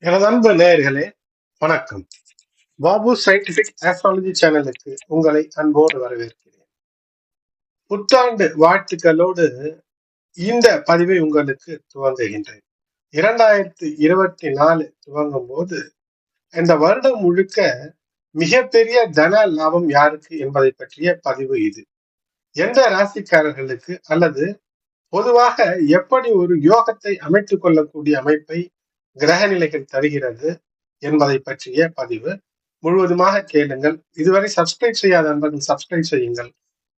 எனது அன்பு நேயர்களே, வணக்கம். பாபு சயின்டிபிக் ஆஸ்ட்ராலஜி சேனலுக்கு உங்களை அன்போடு வரவேற்கிறேன். புத்தாண்டு வாழ்த்துக்களோடு இந்த பதிவை உங்களுக்கு துவங்குகின்றேன். 2024 துவங்கும் போது இந்த வருடம் முழுக்க மிகப்பெரிய தன லாபம் யாருக்கு என்பதை பற்றிய பதிவு இது. எந்த ராசிக்காரர்களுக்கு அல்லது பொதுவாக எப்படி ஒரு யோகத்தை அமைத்துக் கொள்ளக்கூடிய அமைப்பை கிரக நிலைகள் தருகிறது என்பதை பற்றிய பதிவு. முழுவதுமாக கேளுங்கள். இதுவரை சப்ஸ்கிரைப் செய்யாத நண்பர்கள் சப்ஸ்கிரைப் செய்யுங்கள்.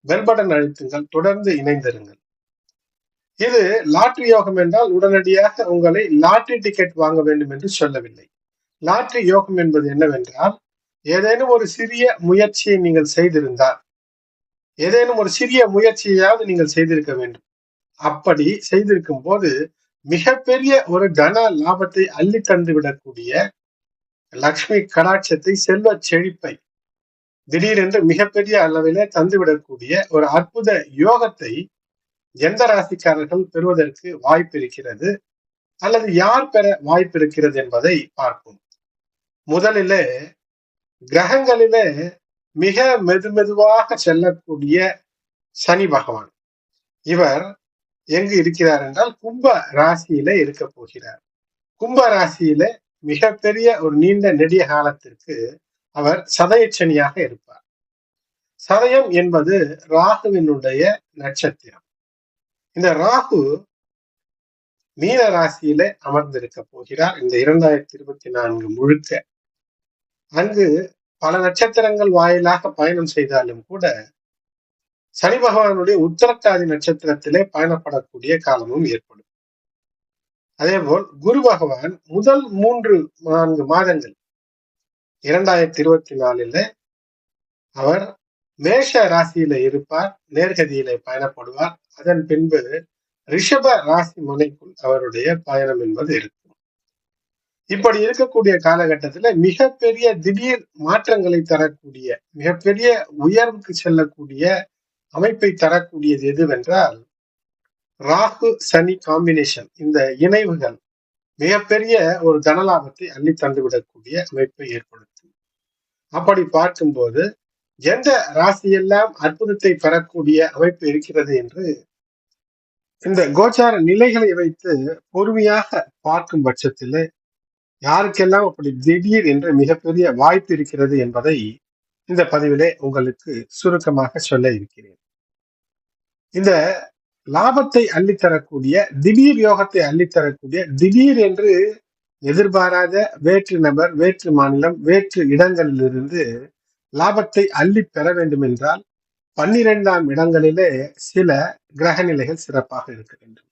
பெல் பட்டன் அழுத்துங்கள். தொடர்ந்து இணைந்திருங்கள். இது லாட்டரி யோகம் என்றால் உடனடியாக உங்களை லாட்டரி டிக்கெட் வாங்க வேண்டும் என்று சொல்லவில்லை. லாட்டரி யோகம் என்பது என்னவென்றால், ஏதேனும் ஒரு சிறிய முயற்சியை நீங்கள் செய்திருந்தால், ஏதேனும் ஒரு சிறிய முயற்சியாவது நீங்கள் செய்திருக்க வேண்டும். அப்படி செய்திருக்கும் போது மிகப்பெரிய ஒரு தன லாபத்தை அள்ளி தந்து விடக்கூடிய லக்ஷ்மி கடாட்சத்தை, செல்வ செழிப்பை திடீரென்று மிகப்பெரிய அளவிலே தந்துவிடக்கூடிய ஒரு அற்புத யோகத்தை எந்த ராசிக்காரர்கள் பெறுவதற்கு வாய்ப்பு இருக்கிறது அல்லது யார் பெற வாய்ப்பு இருக்கிறது என்பதை பார்ப்போம். முதலிலே கிரகங்களிலே மிக மெதுமெதுவாக செல்லக்கூடிய சனி பகவான், இவர் எங்கு இருக்கிறார் என்றால் கும்ப ராசியில இருக்க போகிறார். கும்ப ராசியில மிகப்பெரிய ஒரு நீண்ட நெடிய காலத்திற்கு அவர் சதயச்சனியாக இருப்பார். சதயம் என்பது ராகுவினுடைய நட்சத்திரம். இந்த ராகு மீன ராசியில அமர்ந்திருக்க போகிறார் இந்த 2024 முழுக்க. அங்கு பல நட்சத்திரங்கள் வாயிலாக பயணம் செய்தாலும் கூட சனி பகவானுடைய உத்தரட்டாதி நட்சத்திரத்திலே பயணப்படக்கூடிய காலமும் ஏற்படும். அதேபோல் குரு பகவான் முதல் 3-4 மாதங்கள் 2024 அவர் மேஷ ராசியில இருப்பார், நேர்கதியிலே பயணப்படுவார். அதன் பின்பு ரிஷப ராசி மனைக்குள் அவருடைய பயணம் என்பது இருக்கும். இப்படி இருக்கக்கூடிய காலகட்டத்துல மிகப்பெரிய திடீர் மாற்றங்களை தரக்கூடிய, மிகப்பெரிய உயர்வுக்கு செல்லக்கூடிய அமைப்பை தரக்கூடியது எதுவென்றால் ராகு சனி காம்பினேஷன். இந்த இணைவுகள் மிகப்பெரிய ஒரு தனலாபத்தை அள்ளி தந்துவிடக்கூடிய அமைப்பை ஏற்படுத்தும். அப்படி பார்க்கும்போது எந்த ராசியெல்லாம் அற்புதத்தை பெறக்கூடிய அமைப்பு இருக்கிறது என்று இந்த கோச்சார நிலைகளை வைத்து பொறுமையாக பார்க்கும் பட்சத்தில் யாருக்கெல்லாம் அப்படி திடீர் என்று மிகப்பெரிய வாய்ப்பு இருக்கிறது என்பதை இந்த பதிவிலே உங்களுக்கு சுருக்கமாக சொல்ல இருக்கிறேன். இந்த லாபத்தை அள்ளித்தரக்கூடிய, திடீர் யோகத்தை அள்ளித்தரக்கூடிய, திடீர் என்று எதிர்பாராத வேற்று நபர், வேற்று மாநிலம், வேற்று இடங்களிலிருந்து லாபத்தை அள்ளி பெற வேண்டும் என்றால் 12ஆம் இடங்களிலே சில கிரக நிலைகள் சிறப்பாக இருக்க வேண்டும்.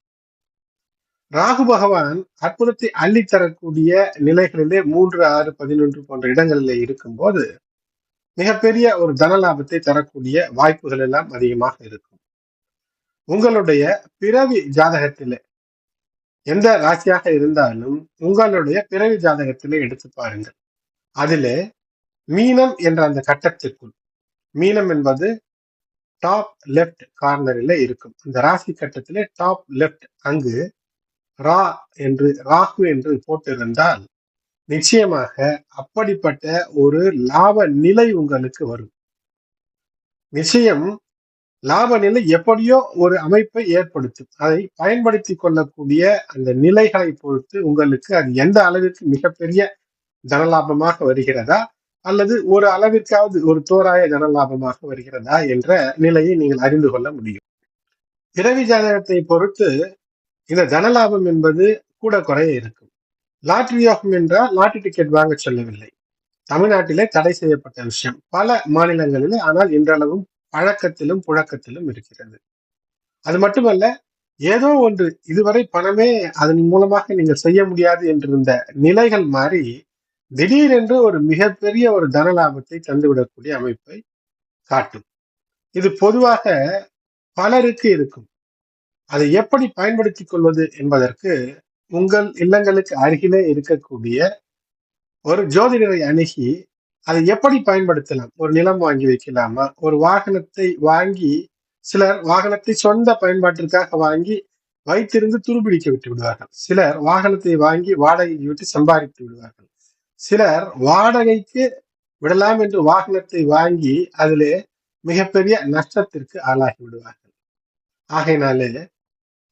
ராகு பகவான் அற்புதத்தை அள்ளித்தரக்கூடிய நிலைகளிலே 3, 6, 11 போன்ற இடங்களிலே இருக்கும் போது மிகப்பெரிய ஒரு தன லாபத்தை தரக்கூடிய வாய்ப்புகள் எல்லாம் அதிகமாக இருக்கும். உங்களுடைய பிறவி ஜாதகத்திலே எந்த ராசியாக இருந்தாலும் உங்களுடைய பிறவி ஜாதகத்திலே எடுத்து பாருங்கள். அதிலே மீனம் என்ற அந்த கட்டத்திற்குள், மீனம் என்பது டாப் லெப்ட் கார்னரில் இருக்கும். இந்த ராசி கட்டத்திலே டாப் லெப்ட் அங்கு ராகு என்று போட்டிருந்தால் நிச்சயமாக அப்படிப்பட்ட ஒரு லாப நிலை உங்களுக்கு வரும். நிச்சயம் லாப நிலை எப்படியோ ஒரு அமைப்பை ஏற்படுத்தும். அதை பயன்படுத்தி கொள்ளக்கூடிய அந்த நிலைகளை பொறுத்து உங்களுக்கு அது எந்த அளவிற்கு மிகப்பெரிய தனலாபமாக வருகிறதா அல்லது ஒரு அளவிற்காவது ஒரு தோராய தனலாபமாக வருகிறதா என்ற நிலையை நீங்கள் அறிந்து கொள்ள முடியும். பிறவி ஜாதகத்தை பொறுத்து இந்த தனலாபம் என்பது கூட குறைய இருக்கும். லாட்டரி யோகம் என்றால் லாட்டரி டிக்கெட் வாங்க சொல்லவில்லை. தமிழ்நாட்டிலே தடை செய்யப்பட்ட விஷயம், பல மாநிலங்களிலே ஆனால் இன்றளவும் பழக்கத்திலும் புழக்கத்திலும் இருக்கிறது. அது மட்டுமல்ல, ஏதோ ஒன்று இதுவரை பணமே அதன் மூலமாக நீங்கள் செய்ய முடியாது என்றிருந்த நிலைகள் மாறி திடீரென்று ஒரு மிகப்பெரிய ஒரு தன லாபத்தை தந்துவிடக்கூடிய அமைப்பை காட்டும். இது பொதுவாக பலருக்கு இருக்கும். அதை எப்படி பயன்படுத்திக் கொள்வது என்பதற்கு உங்கள் இல்லங்களுக்கு அருகிலே இருக்கக்கூடிய ஒரு ஜோதிடரை அணுகி அதை எப்படி பயன்படுத்தலாம், ஒரு நிலம் வாங்கி வைக்கலாமா, ஒரு வாகனத்தை வாங்கி, சிலர் வாகனத்தை சொந்த பயன்பாட்டிற்காக வாங்கி வைத்திருந்து துருபிடிக்க விட்டு விடுவார்கள். சிலர் வாகனத்தை வாங்கி வாடகைக்கு விட்டு சம்பாதித்து விடுவார்கள். சிலர் வாடகைக்கு விடலாம் என்று வாகனத்தை வாங்கி அதிலே மிகப்பெரிய நஷ்டத்திற்கு ஆளாகி விடுவார்கள். ஆகையினாலே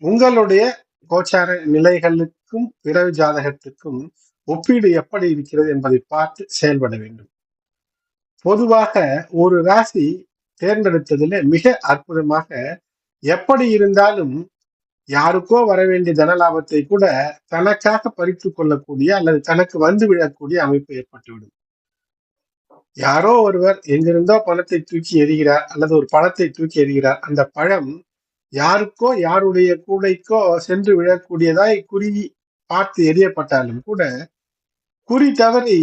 உங்களுடைய கோச்சார நிலைகளுக்கும் பிறவி ஜாதகத்துக்கும் ஒப்பீடு எப்படி இருக்கிறது என்பதை பார்த்து செயல்பட வேண்டும். பொதுவாக ஒரு ராசி தேர்ந்தெடுத்ததில் மிக அற்புதமாக எப்படி இருந்தாலும் யாருக்கோ வர வேண்டிய தனலாபத்தை கூட தனக்காக பறித்துக் கொள்ளக்கூடிய அல்லது தனக்கு வந்து விடக்கூடிய அமைப்பு ஏற்பட்டுவிடும். யாரோ ஒருவர் எங்கிருந்தோ பணத்தை தூக்கி எறிகிறார் அல்லது ஒரு பழத்தை தூக்கி எறிகிறார். அந்த பழம் யாருக்கோ யாருடைய கூடைக்கோ சென்று விழக்கூடியதாய் குறி பார்த்து எரியப்பட்டாலும் கூட குறி தவறி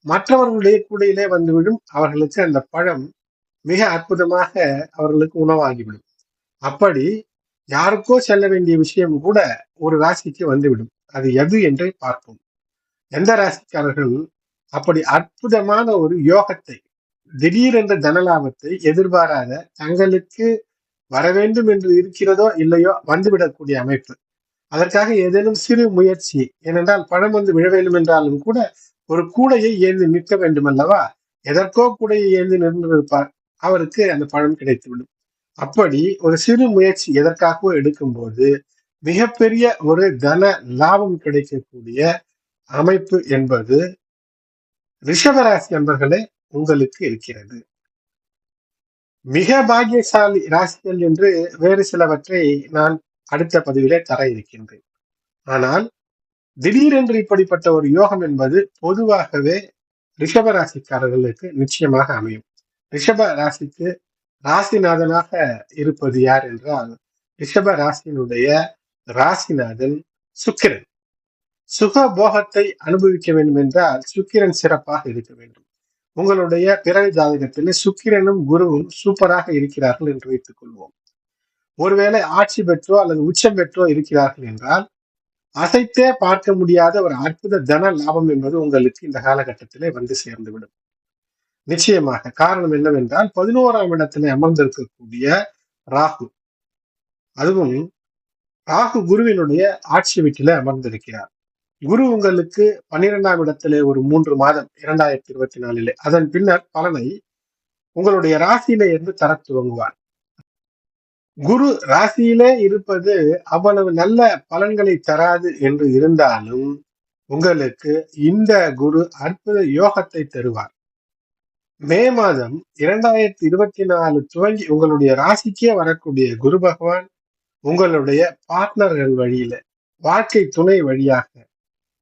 மற்றவர்களுடைய கூடையிலே வந்துவிடும். அவர்களுக்கு அந்த பழம் மிக அற்புதமாக அவர்களுக்கு உணவாகிவிடும். அப்படி யாருக்கோ செல்ல வேண்டிய விஷயம் கூட ஒரு ராசிக்கு வந்துவிடும். அது எது என்றே பார்ப்போம். எந்த ராசிக்காரர்கள் அப்படி அற்புதமான ஒரு யோகத்தை, திடீரென்ற தனலாபத்தை எதிர்பாராத தங்களுக்கு வர வேண்டும் என்று இருக்கிறதோ இல்லையோ வந்துவிடக்கூடிய அமைப்பு. அதற்காக ஏதேனும் சிறு முயற்சி, ஏனென்றால் பணம் வந்து விழ வேண்டும் என்றாலும் கூட ஒரு கூடையை ஏந்தி நிற்க வேண்டும் அல்லவா? எதற்கோ கூடையை ஏந்தி நின்றிருப்பார், அவருக்கு அந்த பணம் கிடைத்துவிடும். அப்படி ஒரு சிறு முயற்சி எதற்காகவோ எடுக்கும்போது மிகப்பெரிய ஒரு தன லாபம் கிடைக்கக்கூடிய அமைப்பு என்பது ரிஷபராசி நண்பர்களே உங்களுக்கு இருக்கிறது. மிக பாக்கியசாலி ராசிகள் என்று வேறு சிலவற்றை நான் அடுத்த பதிவிலே தர இருக்கின்றேன். ஆனால் திடீரென்று இப்படிப்பட்ட ஒரு யோகம் என்பது பொதுவாகவே ரிஷப ராசிக்காரர்களுக்கு நிச்சயமாக அமையும். ரிஷப ராசிக்கு ராசிநாதனாக இருப்பது யார் என்றால் ரிஷப ராசியினுடைய ராசிநாதன் சுக்கிரன். சுக போகத்தை அனுபவிக்க வேண்டும் என்றால் சுக்கிரன் சிறப்பாக இருக்க வேண்டும். உங்களுடைய பிறவி ஜாதகத்திலே சுக்கிரனும் குருவும் சூப்பராக இருக்கிறார்கள் என்று வைத்துக் கொள்வோம். ஒருவேளை ஆட்சி பெற்றோ அல்லது உச்சம் பெற்றோ இருக்கிறார்கள் என்றால் அசைத்தே பார்க்க முடியாத ஒரு அற்புத தன லாபம் என்பது உங்களுக்கு இந்த காலகட்டத்திலே வந்து சேர்ந்துவிடும். நிச்சயமாக. காரணம் என்னவென்றால் 11ஆம் இடத்திலே அமர்ந்திருக்கக்கூடிய ராகு, அதுவும் ராகு குருவினுடைய ஆட்சி வீட்டிலே அமர்ந்திருக்கிறார். குரு உங்களுக்கு 12ஆம் இடத்திலே ஒரு 3 மாதம் 2024 அதன் பின்னர் பலனை உங்களுடைய ராசியிலே இருந்து தர துவங்குவார். குரு ராசியிலே இருப்பது அவ்வளவு நல்ல பலன்களை தராது என்று இருந்தாலும் உங்களுக்கு இந்த குரு அற்புத யோகத்தை தருவார். மே மாதம் 2024 துவங்கி உங்களுடைய ராசிக்கே வரக்கூடிய குரு பகவான் உங்களுடைய பார்ட்னர்கள் வழியில, வாழ்க்கை துணை வழியாக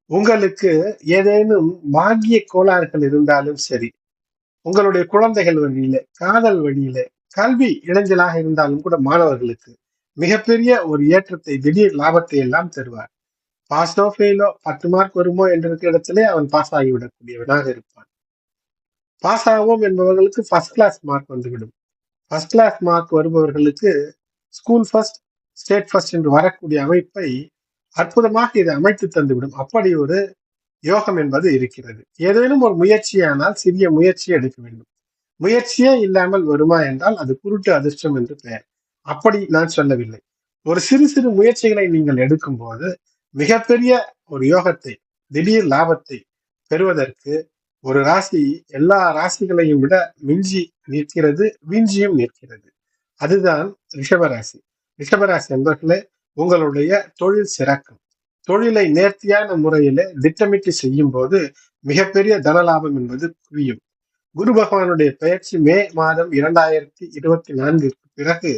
உங்களுக்கு ஏதேனும் பாக்கிய கோளாறுகள் இருந்தாலும் சரி, உங்களுடைய குழந்தைகள் வழியில, காதல் வழியில, கல்வி இடைஞ்சலாக இருந்தாலும் கூட மாணவர்களுக்கு மிகப்பெரிய ஒரு ஏற்றத்தை, திடீர் லாபத்தை எல்லாம் தருவார். பாஸோ ஃபெயிலோ 10 மார்க் வருமோ என்ற இடத்திலே அவன் பாஸ் ஆகிவிடக்கூடியவனாக இருப்பான். பாஸ் ஆகும் என்பவர்களுக்கு ஃபர்ஸ்ட் கிளாஸ் மார்க் வந்துவிடும். ஃபர்ஸ்ட் கிளாஸ் மார்க் வருபவர்களுக்கு ஸ்கூல் ஃபர்ஸ்ட், ஸ்டேட் ஃபர்ஸ்ட் என்று வரக்கூடிய அமைப்பை அற்புதமாக இது அமைத்து தந்துவிடும். அப்படி ஒரு யோகம் என்பது இருக்கிறது. ஏதேனும் ஒரு முயற்சியானால் சிறிய முயற்சி எடுக்க வேண்டும். முயற்சியே இல்லாமல் வருமா என்றால் அது குருட்டு அதிர்ஷ்டம் என்று பெயர். அப்படி நான் சொல்லவில்லை. ஒரு சிறு சிறு முயற்சிகளை நீங்கள் எடுக்கும் போது மிகப்பெரிய ஒரு யோகத்தை, திடீர் லாபத்தை பெறுவதற்கு ஒரு ராசி எல்லா ராசிகளையும் விட மிஞ்சி நிற்கிறது, விஞ்சியும் நிற்கிறது. அதுதான் ரிஷபராசி. ரிஷபராசி என்பர்களே, உங்களுடைய தொழில் சிறக்கும். தொழிலை நேர்த்தியான முறையில திட்டமிட்டு செய்யும் போது மிகப்பெரிய தனலாபம் என்பது குவியும். குரு பகவானுடைய பெயர்ச்சி மே மாதம் 2024 பிறகு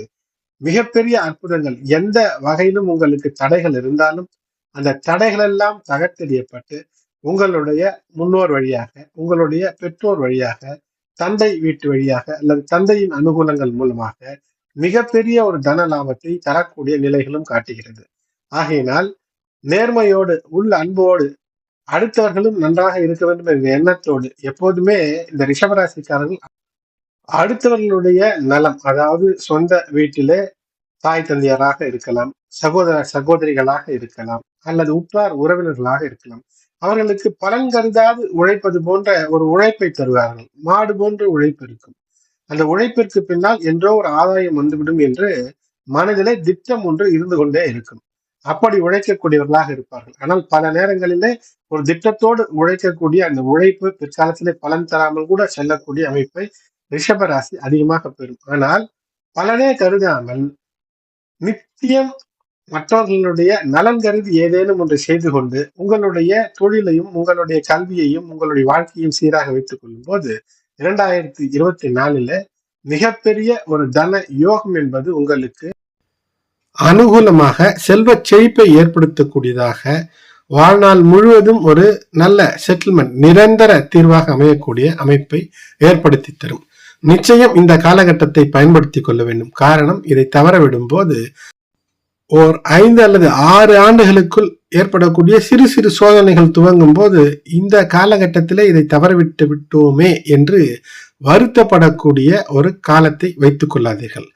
மிகப்பெரிய அற்புதங்கள், எந்த வகையிலும் உங்களுக்கு தடைகள் இருந்தாலும் அந்த தடைகள் எல்லாம் தகர்த்தெறியப்பட்டு உங்களுடைய முன்னோர் வழியாக, உங்களுடைய பெற்றோர் வழியாக, தந்தை வீட்டு வழியாக அல்லது தந்தையின் அனுகூலங்கள் மூலமாக மிகப்பெரிய ஒரு தன லாபத்தை தரக்கூடிய நிலைகளும் காட்டுகிறது. ஆகையினால் நேர்மையோடு, உள்ள அன்போடு, அடுத்தவர்களும் நன்றாக இருக்க வேண்டும் என்ற எண்ணத்தோடு எப்போதுமே இந்த ரிஷபராசிக்காரர்கள் அடுத்தவர்களுடைய நலம், அதாவது சொந்த வீட்டிலே தாய் தந்தையராக இருக்கலாம், சகோதர சகோதரிகளாக இருக்கலாம், அல்லது உற்றார் உறவினர்களாக இருக்கலாம், அவர்களுக்கு பலன் கருதாது உழைப்பது போன்ற ஒரு உழைப்பை தருவார்கள். மாடு போன்ற உழைப்பு இருக்கும். அந்த உழைப்பிற்கு பின்னால் என்றோ ஒரு ஆதாயம் வந்துவிடும் என்று மனதிலே திட்டம் ஒன்று இருந்து கொண்டே இருக்கும். அப்படி உழைக்கக்கூடியவர்களாக இருப்பார்கள். ஆனால் பல நேரங்களிலே ஒரு திட்டத்தோடு உழைக்கக்கூடிய அந்த உழைப்பு பிற்காலத்திலே பலன் தராமல் கூட செல்லக்கூடிய அமைப்பை ரிஷபராசி அதிகமாக பெறும். ஆனால் பலனே கருதாமல் நித்தியம் மற்றவர்களுடைய நலன் கருதி ஏதேனும் ஒன்று செய்து கொண்டு உங்களுடைய தொழிலையும் உங்களுடைய கல்வியையும் உங்களுடைய வாழ்க்கையும் சீராக வைத்துக் கொள்ளும் போது 2024 மிகப்பெரிய ஒரு தன யோகம் என்பது உங்களுக்கு அனுகூலமாக செல்வ செழிப்பை ஏற்படுத்தக்கூடியதாக, வாழ்நாள் முழுவதும் ஒரு நல்ல செட்டில்மெண்ட், நிரந்தர தீர்வாக அமையக்கூடிய அமைப்பை ஏற்படுத்தி தரும். நிச்சயம் இந்த காலகட்டத்தை பயன்படுத்திக் கொள்ள வேண்டும். காரணம், இதை தவறவிடும் போது ஓர் 5 அல்லது 6 ஆண்டுகளுக்குள் ஏற்படக்கூடிய சிறு சிறு சோதனைகள் துவங்கும் போது இந்த காலகட்டத்திலே இதை தவறவிட்டு விட்டோமே என்று வருத்தப்படக்கூடிய ஒரு காலத்தை வைத்துக் கொள்ளாதீர்கள்.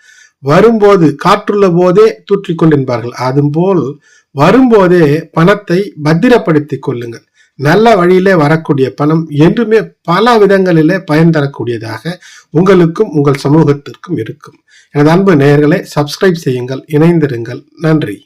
வரும்போது காற்றுள்ள போதே தூற்றிக்கொள் என்பார்கள். அதுபோல் வரும்போதே பணத்தை பத்திரப்படுத்திக் கொள்ளுங்கள். நல்ல வழியிலே வரக்கூடிய பணம் என்றுமே பல விதங்களிலே பயன் தரக்கூடியதாக உங்களுக்கும் உங்கள் சமூகத்திற்கும் இருக்கும். எனது அன்பு நேயர்களை சப்ஸ்கிரைப் செய்யுங்கள், இணைந்திருங்கள். நன்றி.